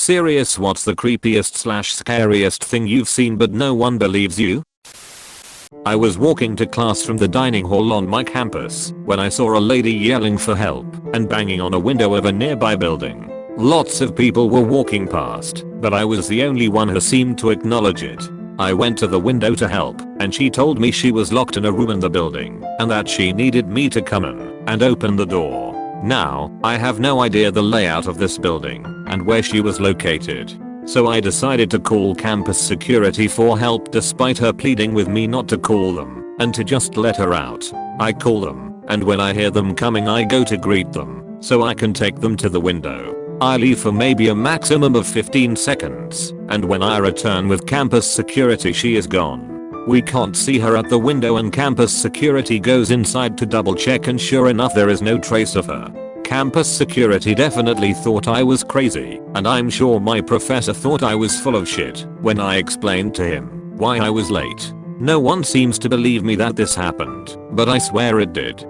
Serious, what's the creepiest/scariest thing you've seen but no one believes you? I was walking to class from the dining hall on my campus when I saw a lady yelling for help and banging on a window of a nearby building. Lots of people were walking past, but I was the only one who seemed to acknowledge it. I went to the window to help, and she told me she was locked in a room in the building and that she needed me to come in and open the door. Now, I have no idea the layout of this building and where she was located. So I decided to call campus security for help despite her pleading with me not to call them and to just let her out. I call them, and when I hear them coming I go to greet them so I can take them to the window. I leave for maybe a maximum of 15 seconds, and when I return with campus security she is gone. We can't see her at the window and campus security goes inside to double check and sure enough there is no trace of her. Campus security definitely thought I was crazy, and I'm sure my professor thought I was full of shit when I explained to him why I was late. No one seems to believe me that this happened, but I swear it did.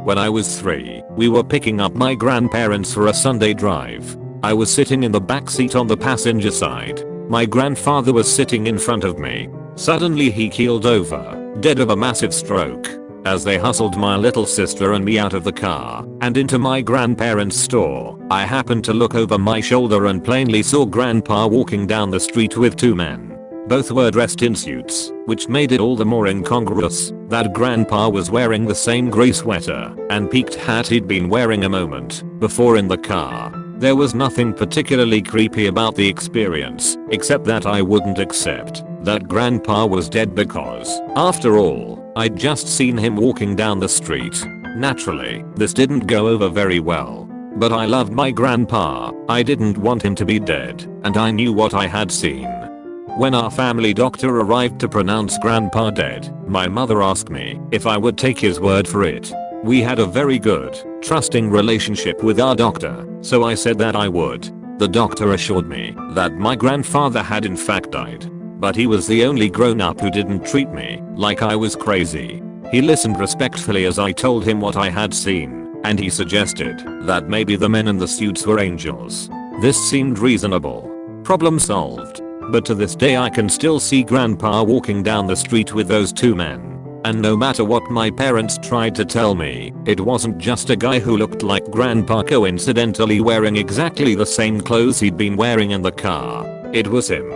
When I was 3, we were picking up my grandparents for a Sunday drive. I was sitting in the back seat on the passenger side. My grandfather was sitting in front of me. Suddenly he keeled over, dead of a massive stroke, as they hustled my little sister and me out of the car and into my grandparents' store. I happened to look over my shoulder and plainly saw Grandpa walking down the street with 2 men. Both were dressed in suits, which made it all the more incongruous that Grandpa was wearing the same grey sweater and peaked hat he'd been wearing a moment before in the car. There was nothing particularly creepy about the experience, except that I wouldn't accept that Grandpa was dead because, after all, I'd just seen him walking down the street. Naturally, this didn't go over very well. But I loved my grandpa, I didn't want him to be dead, and I knew what I had seen. When our family doctor arrived to pronounce Grandpa dead, my mother asked me if I would take his word for it. We had a very good, trusting relationship with our doctor, so I said that I would. The doctor assured me that my grandfather had in fact died, but he was the only grown-up who didn't treat me like I was crazy. He listened respectfully as I told him what I had seen, and he suggested that maybe the men in the suits were angels. This seemed reasonable. Problem solved. But to this day I can still see Grandpa walking down the street with those 2 men. And no matter what my parents tried to tell me, it wasn't just a guy who looked like Grandpa coincidentally wearing exactly the same clothes he'd been wearing in the car. It was him.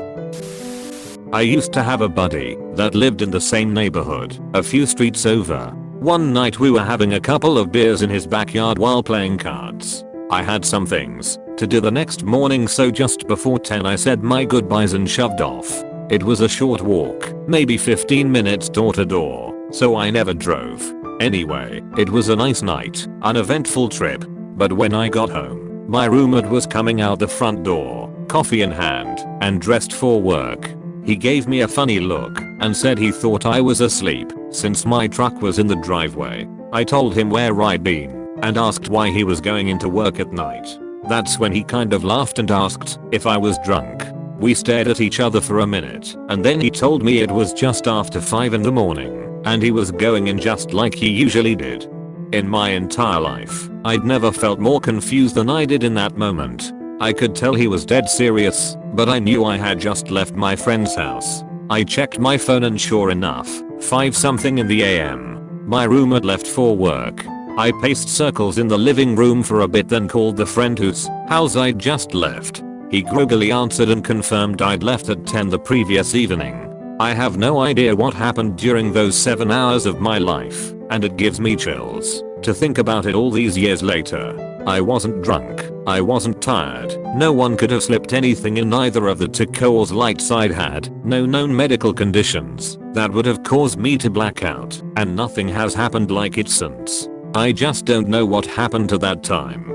I used to have a buddy that lived in the same neighborhood, a few streets over. One night we were having a couple of beers in his backyard while playing cards. I had some things to do the next morning, so just before 10 I said my goodbyes and shoved off. It was a short walk, maybe 15 minutes door to door, so I never drove. Anyway, it was a nice night, uneventful trip. But when I got home, my roommate was coming out the front door, coffee in hand, and dressed for work. He gave me a funny look and said he thought I was asleep since my truck was in the driveway. I told him where I'd been and asked why he was going into work at night. That's when he kind of laughed and asked if I was drunk. We stared at each other for a minute and then he told me it was just after 5 in the morning and he was going in just like he usually did. In my entire life, I'd never felt more confused than I did in that moment. I could tell he was dead serious, but I knew I had just left my friend's house. I checked my phone and sure enough, 5 something in the AM, my roommate left for work. I paced circles in the living room for a bit, then called the friend whose house I'd just left. He groggily answered and confirmed I'd left at 10 the previous evening. I have no idea what happened during those 7 hours of my life, and it gives me chills to think about it all these years later. I wasn't drunk, I wasn't tired, no one could have slipped anything in either of the 2 cause lights I'd had, no known medical conditions that would have caused me to black out, and nothing has happened like it since. I just don't know what happened to that time.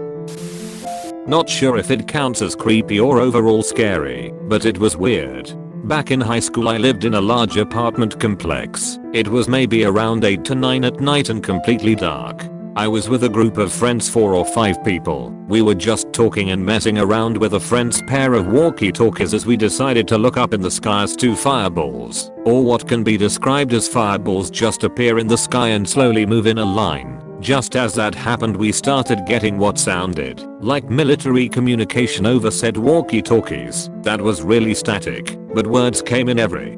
Not sure if it counts as creepy or overall scary, but it was weird. Back in high school I lived in a large apartment complex. It was maybe around 8 to 9 at night and completely dark. I was with a group of friends, 4 or 5 people. We were just talking and messing around with a friend's pair of walkie-talkies as we decided to look up in the sky as 2 fireballs, or what can be described as fireballs, just appear in the sky and slowly move in a line. Just as that happened, we started getting what sounded like military communication over said walkie-talkies that was really static, but words came in every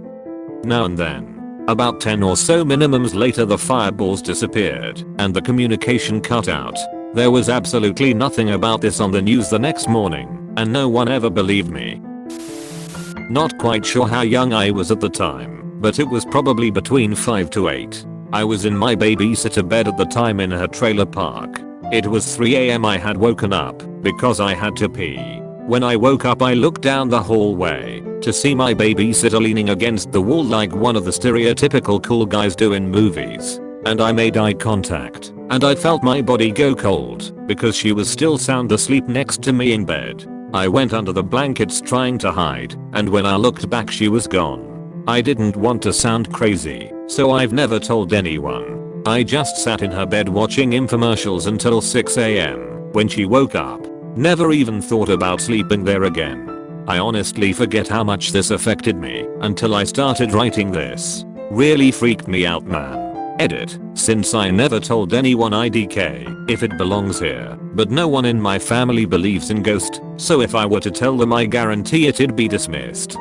now and then. About 10 or so minimums later the fireballs disappeared and the communication cut out. There was absolutely nothing about this on the news the next morning, and no one ever believed me. Not quite sure how young I was at the time, but it was probably between 5 to 8. I was in my babysitter bed at the time in her trailer park. It was 3 AM. I had woken up because I had to pee. When I woke up I looked down the hallway to see my babysitter leaning against the wall like one of the stereotypical cool guys do in movies. And I made eye contact, and I felt my body go cold because she was still sound asleep next to me in bed. I went under the blankets trying to hide, and when I looked back she was gone. I didn't want to sound crazy, so I've never told anyone. I just sat in her bed watching infomercials until 6 AM when she woke up. Never even thought about sleeping there again. I honestly forget how much this affected me until I started writing this. Really freaked me out, man. Edit. Since I never told anyone IDK if it belongs here, but no one in my family believes in ghosts, so if I were to tell them I guarantee it'd be dismissed.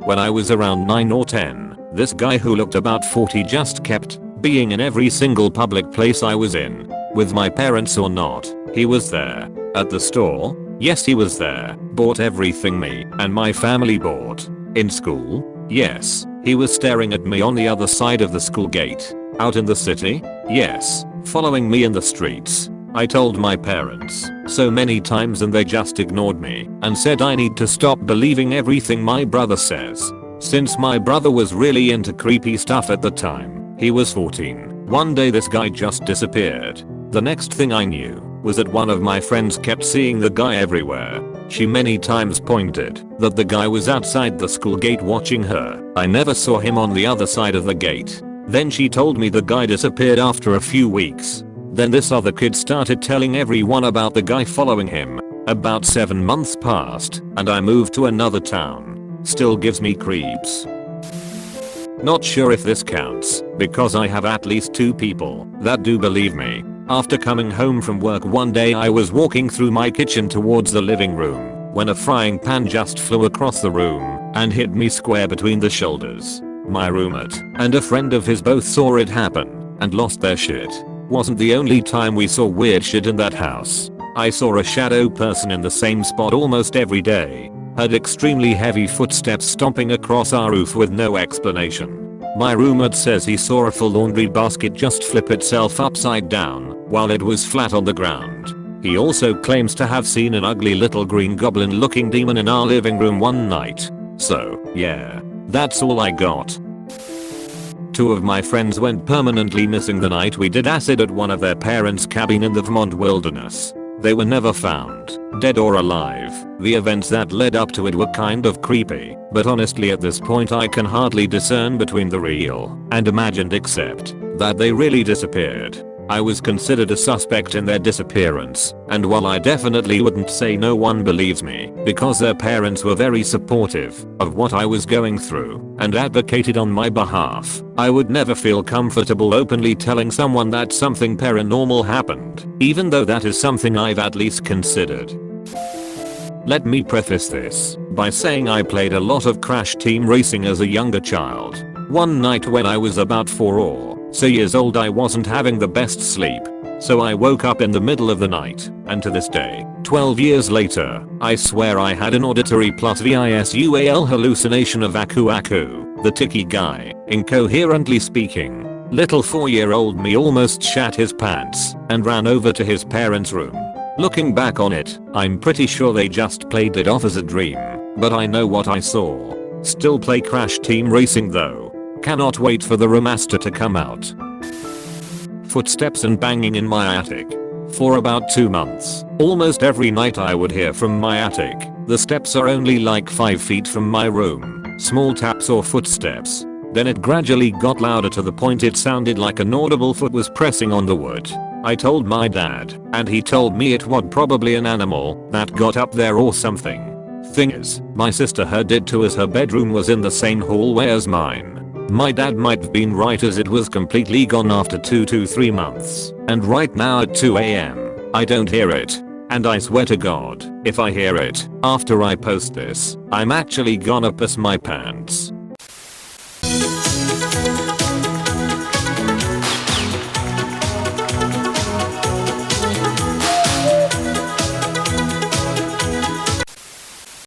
When I was around 9 or 10, this guy who looked about 40 just kept being in every single public place I was in. With my parents or not, he was there. At the store, yes he was there. Bought everything me and my family bought. In school, yes, he was staring at me on the other side of the school gate. Out in the city, yes, following me in the streets. I told my parents so many times and they just ignored me and said I need to stop believing everything my brother says. Since my brother was really into creepy stuff at the time, he was 14. One day this guy just disappeared. The next thing I knew was that one of my friends kept seeing the guy everywhere. She many times pointed that the guy was outside the school gate watching her. I never saw him on the other side of the gate. Then she told me the guy disappeared after a few weeks. Then this other kid started telling everyone about the guy following him. About 7 months passed and I moved to another town. Still gives me creeps. Not sure if this counts because I have at least 2 people that do believe me. After coming home from work one day I was walking through my kitchen towards the living room when a frying pan just flew across the room and hit me square between the shoulders. My roommate and a friend of his both saw it happen and lost their shit. Wasn't the only time we saw weird shit in that house. I saw a shadow person in the same spot almost every day. Heard extremely heavy footsteps stomping across our roof with no explanation. My roommate says he saw a full laundry basket just flip itself upside down while it was flat on the ground. He also claims to have seen an ugly little green goblin looking demon in our living room one night. So, yeah, that's all I got. 2 of my friends went permanently missing the night we did acid at one of their parents' cabin in the Vermont wilderness. They were never found, dead or alive. The events that led up to it were kind of creepy, but honestly at this point I can hardly discern between the real and imagined except that they really disappeared. I was considered a suspect in their disappearance, and while I definitely wouldn't say no one believes me because their parents were very supportive of what I was going through and advocated on my behalf, I would never feel comfortable openly telling someone that something paranormal happened, even though that is something I've at least considered. Let me preface this by saying I played a lot of Crash Team Racing as a younger child. One night when I was about 4 or so years old I wasn't having the best sleep. So I woke up in the middle of the night, and to this day, 12 years later, I swear I had an auditory plus visual hallucination of Aku Aku, the ticky guy, incoherently speaking. Little 4-year-old me almost shat his pants and ran over to his parents' room. Looking back on it, I'm pretty sure they just played it off as a dream, but I know what I saw. Still play Crash Team Racing though. Cannot wait for the remaster to come out. Footsteps and banging in my attic. For about 2 months, almost every night I would hear from my attic. The steps are only like 5 feet from my room. Small taps or footsteps. Then it gradually got louder to the point it sounded like an audible foot was pressing on the wood. I told my dad, and he told me it was probably an animal that got up there or something. Thing is, my sister heard it too as her bedroom was in the same hallway as mine. My dad might have been right as it was completely gone after 2 to 3 months, and right now at 2 AM, I don't hear it. And I swear to God, if I hear it after I post this, I'm actually gonna piss my pants.